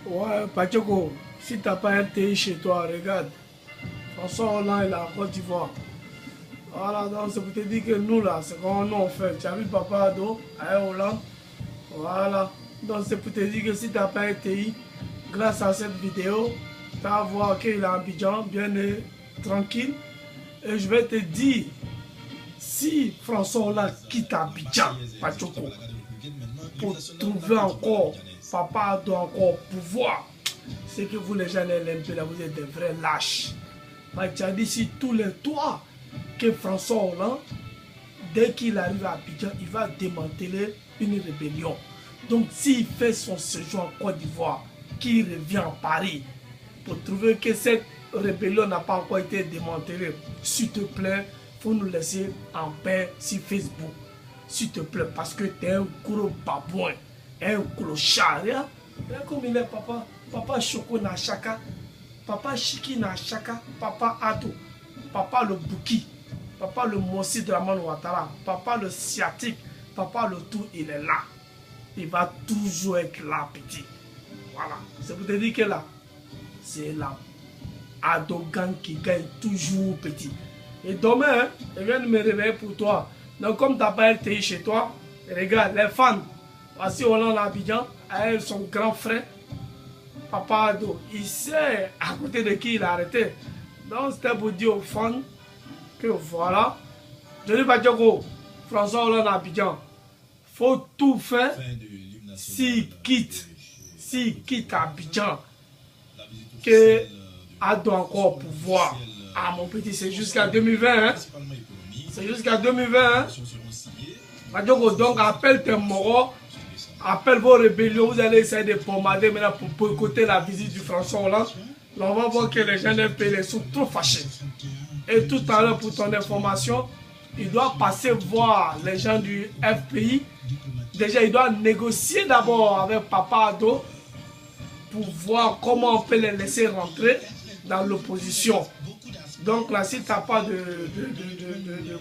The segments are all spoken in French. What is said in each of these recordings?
Ouais, Pachoko, si t'as pas RTI chez toi, regarde. François Hollande est là en Côte d'Ivoire. Voilà, donc c'est pour te dire que nous là, c'est comment nous on fait. Tu as vu Papa Ado à Hollande. Voilà. Donc c'est pour te dire que si t'as pas RTI, grâce à cette vidéo, tu vas voir qu'il est en Abidjan, bien et tranquille. Et je vais te dire, si François Hollande quitte Abidjan, Pachoko, pour trouver encore Papa doit encore pouvoir. C'est que vous les gens de l'MP là, vous êtes des vrais lâches. Tu as dit si tous les trois que François Hollande, dès qu'il arrive à Abidjan, il va démanteler une rébellion. Donc s'il fait son séjour en Côte d'Ivoire, qu'il revient à Paris, pour trouver que cette rébellion n'a pas encore été démantelée, s'il te plaît, il faut nous laisser en paix sur Facebook. S'il te plaît, parce que tu es un gros babouin, un clochard. Regarde comme il est, papa. Papa Choco na Chaka, papa Chiki na Chaka, papa Ato, papa le Bouki, papa le Mossi de la Mano Ouattara, papa le Sciatique, papa le tout, il est là. Il va toujours être là, petit. Voilà. C'est pour te dire que là, c'est la Adogan qui gagne toujours, petit. Et demain, hein, je viens de me réveiller pour toi. Donc, comme tu n'as pas RTI chez toi, regarde, les fans, voici Hollande Abidjan, avec son grand frère, Papa Ado. Il sait à côté de qui il a arrêté. Donc, c'était pour dire aux fans que voilà, Johnny Badioko, François Hollande Abidjan, faut tout faire s'il quitte Abidjan, que Ado encore pouvoir. Ah, mon petit, c'est jusqu'à 2020, hein? C'est jusqu'à 2020, hein? Badioko, donc, appelle tes morts, appelle vos rébellions, vous allez essayer de pomader maintenant pour boycotter la visite du François Hollande. Là, on va voir que les gens d'un pays sont trop fâchés. Et tout à l'heure, pour ton information, il doit passer voir les gens du FPI. Déjà, il doit négocier d'abord avec Papa Ado pour voir comment on peut les laisser rentrer dans l'opposition. Donc là, si tu n'as pas de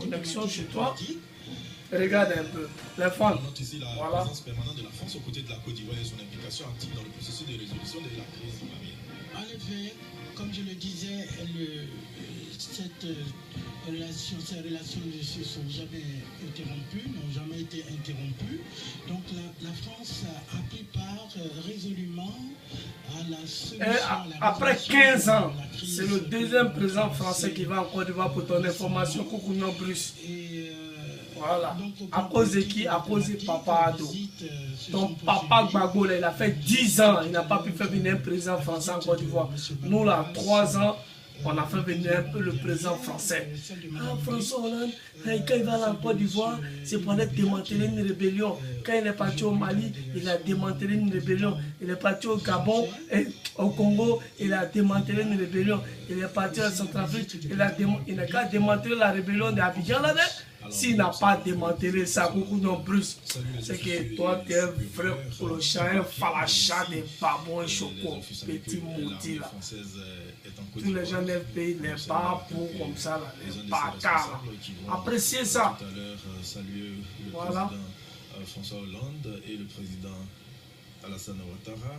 connexion chez toi, regarde un peu. Les fans. Voilà. La présence permanente de la France aux côtés de la Côte d'Ivoire et son implication active dans le processus de résolution de la crise ivoirienne. En effet, comme je le disais, ces relations ne se sont jamais interrompues, n'ont jamais été interrompues. Donc la France a pris part résolument à la solution. Après 15 ans, c'est le deuxième président français qui va en Côte d'Ivoire pour ton information, Coucounon Bruce. Voilà. À cause de qui? À cause de Papa Ado. Ton papa Gbagbo, il a fait 10 ans, il n'a pas pu faire venir un président français en Côte d'Ivoire. Nous, là, 3 ans, on a fait venir un peu le président français. Ah, François Hollande, quand il va en Côte d'Ivoire, c'est pour aller démanteler une rébellion. Quand il est parti au Mali, il a démantelé une rébellion. Il est parti au Gabon, et au Congo, il a démantelé une rébellion. Il est parti à Centrafrique, il n'a qu'à démanteler la rébellion d'Abidjan là-dedans. S'il n'a pas démantelé ça, beaucoup non plus, c'est que toi, tu es un vrai clochard, un falachat de babon et choco, petit maudit là. Tous les gens d'un pays, les babous comme ça, là, les bâtards là. Appréciez ça. Voilà. François Hollande et le président Alassane Ouattara.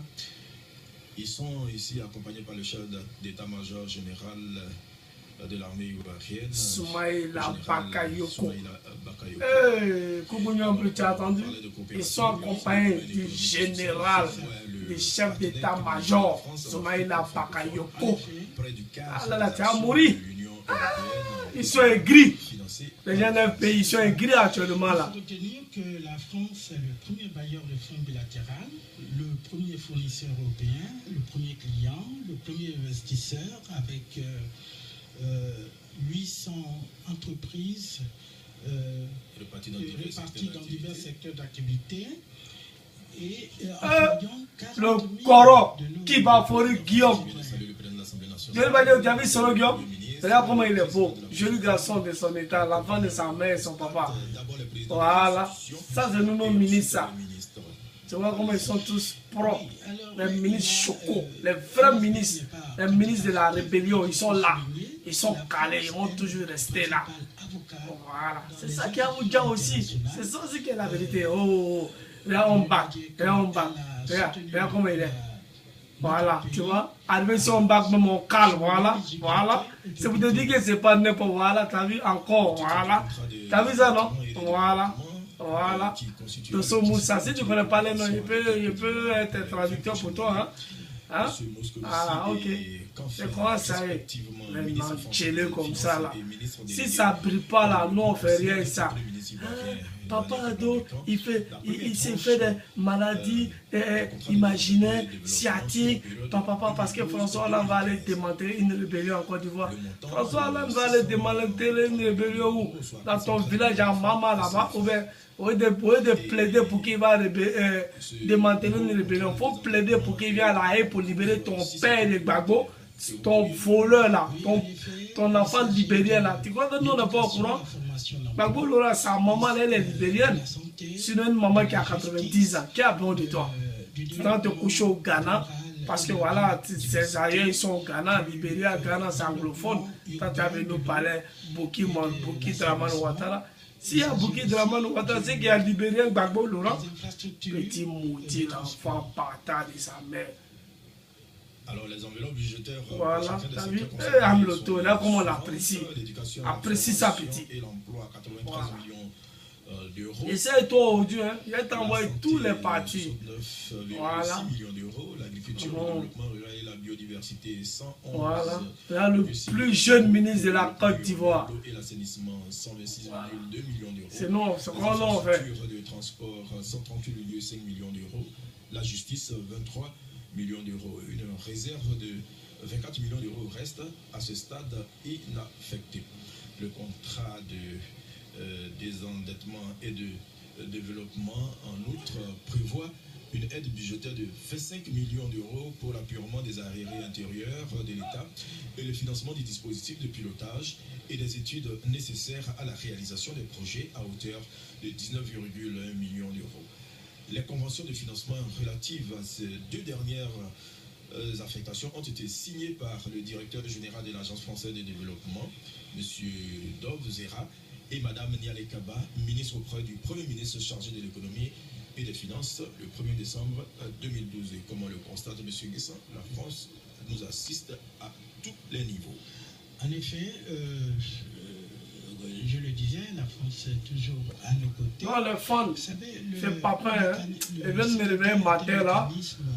Ils sont ici accompagnés par le chef d'état-major général de l'armée ivoirienne, Soumaïla Bakayoko. Tu as entendu? Ils sont accompagnés du général, du chef d'état-major, Soumaïla Bakayoko. Ah là là, tu vas mourir. Ah, ils sont aigris. Les gens d'un pays, ils sont aigris actuellement là. Il faut retenir que la France est le premier bailleur de fonds bilatéral, le premier fournisseur européen, le premier client, le premier investisseur avec 800 entreprises réparties dans divers secteurs d'activité. Et le Coro qui va forer Guillaume. Tu as vu son Guillaume? Regarde comment il est beau. Joli garçon de son état, l'enfant de sa mère et son papa. Voilà. Ça, c'est nos ministres. Tu vois comment ils sont tous propres. Les ministres chocos, les vrais ministres, les ministres de la rébellion, ils sont là. Ils sont calés, ils vont toujours rester là. Voilà. C'est ça qui est Abidjan aussi. C'est ça aussi qui est la vérité. Oh, regarde, on bat. Regarde, on bat. Regarde comment il est. Voilà, tu vois. Arriver sur un bac, même on calme, voilà. Voilà. C'est pour te dire que c'est pas n'importe, voilà, t'as vu encore, voilà. T'as vu ça, non? Voilà. Voilà. De ce Moussa, si tu connais pas les noms, il peut être traducteur pour toi, hein. Hein? Ah, ok. C'est quoi ça? Maintenant, tchelé comme ça, là. Si ça brille pas, là, nous, on fait rien, ça. Papa Ado, il s'est fait des maladies imaginaires, sciatiques. Ton papa, parce que François Hollande va aller démanteler une rébellion en Côte d'Ivoire. François Hollande va aller démanteler une rébellion où? Dans ton village à Mama, là-bas, ou bien, au lieu de plaider pour qu'il va démanteler une rébellion, il faut plaider pour qu'il vienne à la haie pour libérer ton père de Gbagbo, ton voleur là, ton enfant libérien là. Tu crois que nous on n'est pas au courant? Gbagbo Laurent, sa maman elle est libérienne. Sinon une maman qui a 90 ans, qui a besoin de toi? Tu vas te coucher au Ghana, parce que voilà, ses aïeux ils sont au Ghana, Libéria, Ghana c'est anglophone. Quand tu avais nous parlé, Bouki Dramane Ouattara. S'il y a Bouki Dramane Ouattara, c'est qu'il y a Libérien Gbagbo Laurent. Petit maudit, l'enfant partant de sa mère. Alors les enveloppes budgétaires, voilà, t'as vu, Amloto, là comment on l'apprécie. Apprécie ça, petit. Et l'emploi, 93 millions d'euros. Essaye toi aujourd'hui, hein, il a envoyé tous les partis. 9,6 millions d'euros, l'agriculture, le développement rural et la biodiversité, 111. Voilà, là le plus jeune ministre de la Côte d'Ivoire. Et l'assainissement, 126,2 millions d'euros. C'est non, c'est quoi non, en fait. De transport, 138,5 millions d'euros. La justice, 23 millions d'euros. Une réserve de 24 millions d'euros reste à ce stade inaffectée. Le contrat de désendettement et de développement, en outre, prévoit une aide budgétaire de 25 millions d'euros pour l'appurement des arriérés intérieurs de l'État et le financement des dispositifs de pilotage et des études nécessaires à la réalisation des projets à hauteur de 19,1 millions d'euros. Les conventions de financement relatives à ces deux dernières affectations ont été signées par le directeur général de l'Agence française de développement, M. Dov Zera, et Mme Niale Kaba, ministre auprès du Premier ministre chargé de l'économie et des finances, le 1er décembre 2012. Et comme on le constate, M. Guessin, la France nous assiste à tous les niveaux. En effet, je le disais, la France est toujours à nos côtés. Non, le fond, c'est papa, hein. Ils viennent me réveiller un matin là.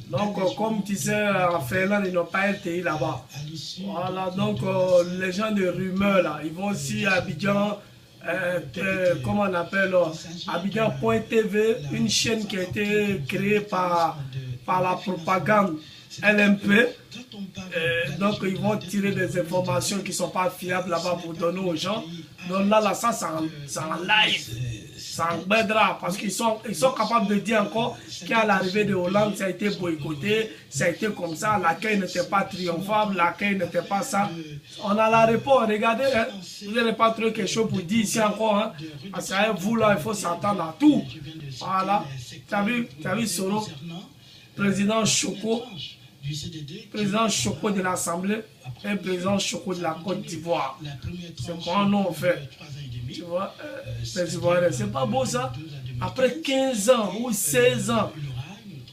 Donc, comme tu sais, en Finlande, ils n'ont pas été là-bas. Voilà, donc les gens de rumeurs là, ils vont aussi à Abidjan. Comment on appelle Abidjan.tv, une chaîne qui a été créée par la propagande LMP. Donc ils vont tirer des informations qui ne sont pas fiables là-bas pour donner aux gens. Donc là ça c'est en live. C'est en bedra parce qu'ils sont capables de dire encore qu'à l'arrivée de Hollande, ça a été boycotté, ça a été comme ça, l'accueil n'était pas triomphable, l'accueil n'était pas ça. On a la réponse, regardez, hein, vous n'avez pas trouvé quelque chose pour dire ici encore, hein, parce que vous là, il faut s'attendre à tout. Voilà, tu as vu Soro, président Choco de l'Assemblée et président Choco de la Côte d'Ivoire. C'est quoi nous on fait? Tu vois, les Ivoiriens, c'est pas beau ça? Après 15 ans ou 16 ans,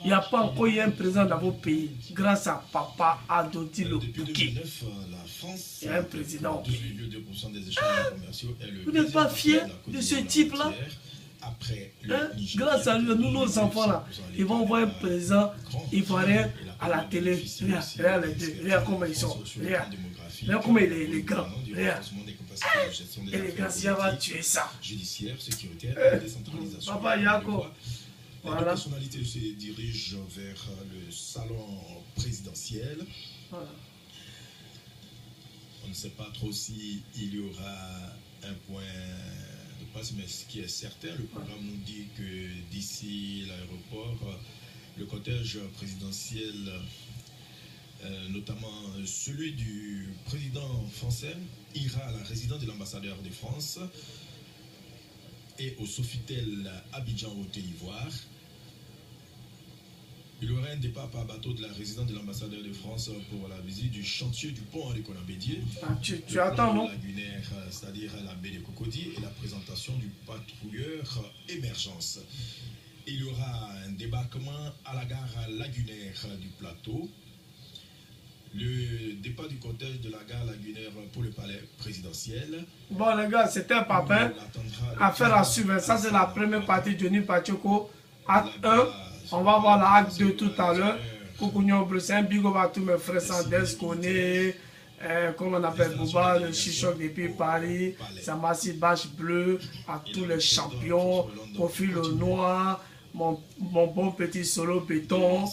il n'y a pas encore eu un président dans vos pays. Grâce à Papa Adoti Lopuki. Il y a un président au pays. Vous n'êtes pas fiers de ce type-là? Hein? Grâce à lui, nous, nos enfants là, ils vont voir un président ivoirien à la télé. Regarde les deux, regarde comment ils sont. Regarde comment il est grand. Regarde. Et les gars, si on va tuer ça. Papa Yako. Voilà. La personnalité se dirige vers le salon présidentiel. Voilà. On ne sait pas trop s'il y aura un point de passe, mais ce qui est certain, le programme nous dit que d'ici l'aéroport, le cortège présidentiel, notamment celui du président français, ira à la résidence de l'ambassadeur de France et au Sofitel Abidjan au Côte d'Ivoire. Il y aura un départ par bateau de la résidence de l'ambassadeur de France pour la visite du chantier du pont Henri Conan-Bédier. Tu attends, non? Lagunaire, c'est-à-dire la baie de Cocody, et la présentation du patrouilleur émergence. Il y aura un débarquement à la gare lagunaire du plateau Le départ du cortège de la gare lagunaire pour le palais présidentiel. Bon les gars, c'était un papin. Affaire à suivre. Ça c'est la première partie de Johnny Pacheco. Acte 1. On va voir l'acte 2 tout à l'heure. Coucougnon Bruxelles, big up à tous mes frères Sandès, Koné, comme on appelle Bouba, le Chichok depuis Paris, Samassi Bâche Bleu, à tous les champions, Profil le Noir, mon bon petit solo béton,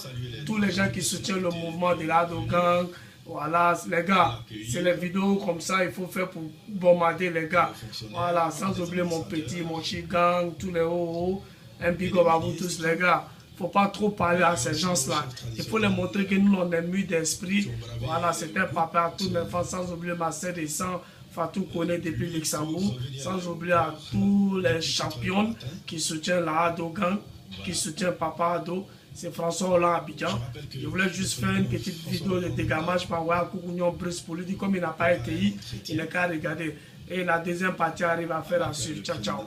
tous les gens qui soutiennent le mouvement de l'Adogang. Voilà, les gars, c'est les vidéos comme ça, il faut faire pour bombarder les gars. Voilà, sans oublier mon petit, mon Chigang, tous les hauts, un big up à vous tous les gars. Il ne faut pas trop parler à ces gens-là. Il faut les montrer que nous, on est mûrs d'esprit. Voilà, c'était papa à tous mes fans, sans oublier ma sœur et sans Fatou Kone depuis Luxembourg, sans oublier à tous les champions qui soutiennent la Adogang, qui soutiennent Papa Ado. C'est François Hollande à Abidjan. Je voulais juste faire une petite vidéo de dégamage par envoyer à Coucougnon Bruce pour lui dire comme il n'a pas été, il n'est qu'à regarder. Et la deuxième partie arrive à faire à suivre. Ciao, ciao.